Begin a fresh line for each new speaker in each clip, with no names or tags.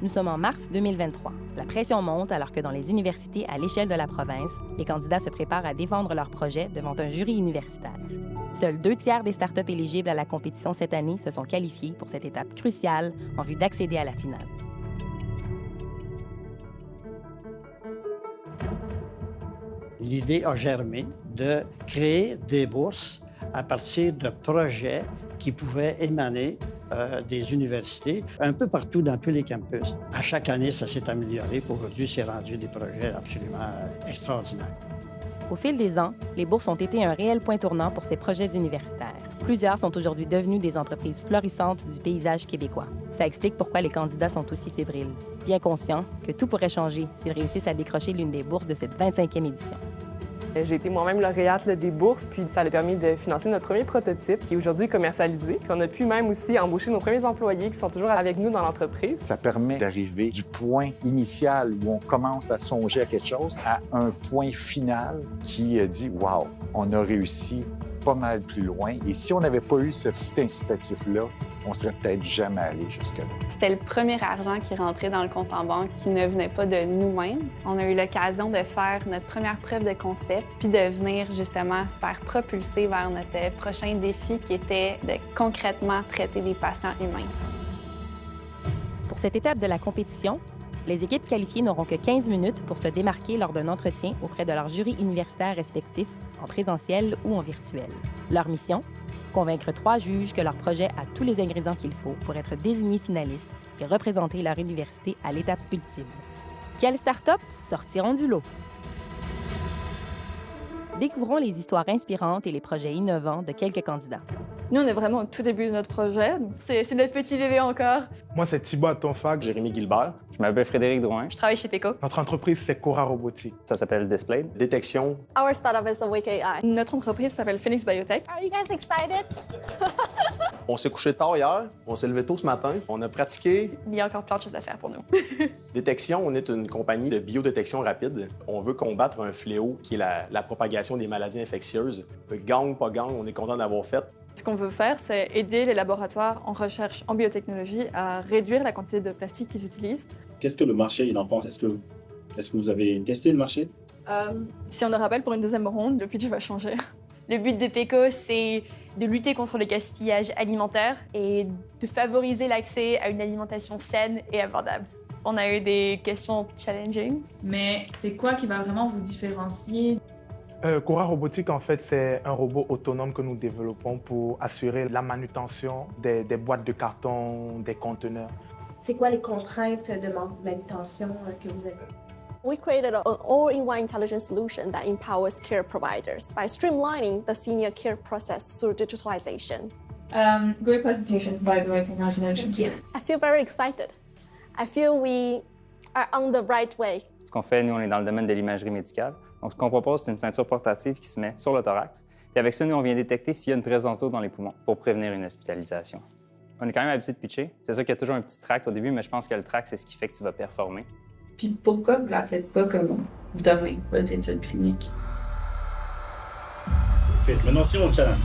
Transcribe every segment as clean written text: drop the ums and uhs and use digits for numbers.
Nous sommes en mars 2023. La pression monte alors que dans les universités à l'échelle de la province, les candidats se préparent à défendre leurs projets devant un jury universitaire. Seuls 2/3 des startups éligibles à la compétition cette année se sont qualifiés pour cette étape cruciale en vue d'accéder à la finale.
L'idée a germé de créer des bourses à partir de projets qui pouvaient émaner des universités un peu partout dans tous les campus. À chaque année, ça s'est amélioré. Aujourd'hui, c'est rendu des projets absolument extraordinaires.
Au fil des ans, les bourses ont été un réel point tournant pour ces projets universitaires. Plusieurs sont aujourd'hui devenus des entreprises florissantes du paysage québécois. Ça explique pourquoi les candidats sont aussi fébriles, bien conscients que tout pourrait changer s'ils réussissent à décrocher l'une des bourses de cette 25e édition.
J'ai été moi-même lauréate des bourses, puis ça a permis de financer notre premier prototype qui est aujourd'hui commercialisé. Puis on a pu même aussi embaucher nos premiers employés qui sont toujours avec nous dans l'entreprise.
Ça permet d'arriver du point initial où on commence à songer à quelque chose à un point final qui dit « Wow, on a réussi pas mal plus loin. » Et si on n'avait pas eu ce petit incitatif-là, on serait peut-être jamais allé jusque-là.
C'était le premier argent qui rentrait dans le compte en banque qui ne venait pas de nous-mêmes. On a eu l'occasion de faire notre première preuve de concept puis de venir justement se faire propulser vers notre prochain défi qui était de concrètement traiter des patients humains.
Pour cette étape de la compétition, les équipes qualifiées n'auront que 15 minutes pour se démarquer lors d'un entretien auprès de leurs jurys universitaires respectifs, en présentiel ou en virtuel. Leur mission? Convaincre 3 juges que leur projet a tous les ingrédients qu'il faut pour être désignés finalistes et représenter leur université à l'étape ultime. Quelles startups sortiront du lot? Découvrons les histoires inspirantes et les projets innovants de quelques candidats.
Nous, on est vraiment au tout début de notre projet. C'est notre petit bébé encore.
Moi, c'est Thibaut Atonfac.
Jérémy Guilbert.
Je m'appelle Frédéric Drouin.
Je travaille chez Peco.
Notre entreprise, c'est Cora Robotique.
Ça s'appelle Display.
Détection.
Our startup is Awake AI.
Notre entreprise s'appelle Phoenix Biotech.
Are you guys excited?
On s'est couché tard hier, on s'est levé tôt ce matin, on a pratiqué.
Il y a encore plein de choses à faire pour nous.
Détection, on est une compagnie de biodétection rapide. On veut combattre un fléau qui est la propagation des maladies infectieuses. Gang, pas gang, on est content d'avoir fait.
Ce qu'on veut faire, c'est aider les laboratoires en recherche en biotechnologie à réduire la quantité de plastique qu'ils utilisent.
Qu'est-ce que le marché il en pense? Est-ce que vous avez testé le marché?
Si on nous rappelle pour une deuxième ronde, le pitch va changer. Le but de Peco, c'est de lutter contre le gaspillage alimentaire et de favoriser l'accès à une alimentation saine et abordable. On a eu des questions challenging.
Mais c'est quoi qui va vraiment vous différencier?
Cora Robotique, en fait, c'est un robot autonome que nous développons pour assurer la manutention des boîtes de carton, des conteneurs.
C'est quoi les contraintes de manutention que vous avez?
We created an all-in-one intelligent solution that empowers care providers by streamlining the senior care process through digitalization.
Great presentation, by the way. Congratulations.
I feel very excited. I feel we are on the right way.
Ce qu'on fait, nous, on est dans le domaine de l'imagerie médicale. Donc, ce qu'on propose, c'est une ceinture portative qui se met sur le thorax. Puis avec ça, nous, on vient détecter s'il y a une présence d'eau dans les poumons pour prévenir une hospitalisation. On est quand même habitué de pitcher. C'est sûr qu'il y a toujours un petit tract au début, mais je pense que le tract, c'est ce qui fait que tu vas performer.
Puis pourquoi vous la faites pas comme demain, votre étude clinique?
Maintenant, si on challenge.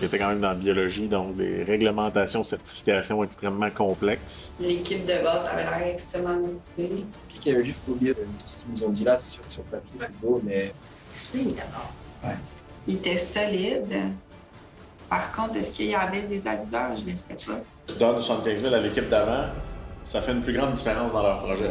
J'étais quand même dans la biologie, donc des réglementations, certifications extrêmement complexes.
L'équipe de base avait l'air extrêmement motivée.
Puis qu'il y a eu juste pour dire tout ce qu'ils nous ont dit là sur papier, c'est beau, mais...
Display d'abord.
Ouais.
Il était solide. Par contre, est-ce qu'il y avait des aviseurs? Je ne sais pas.
Tu donnes 75 000 à l'équipe d'avant, ça fait une plus grande différence dans leur projet.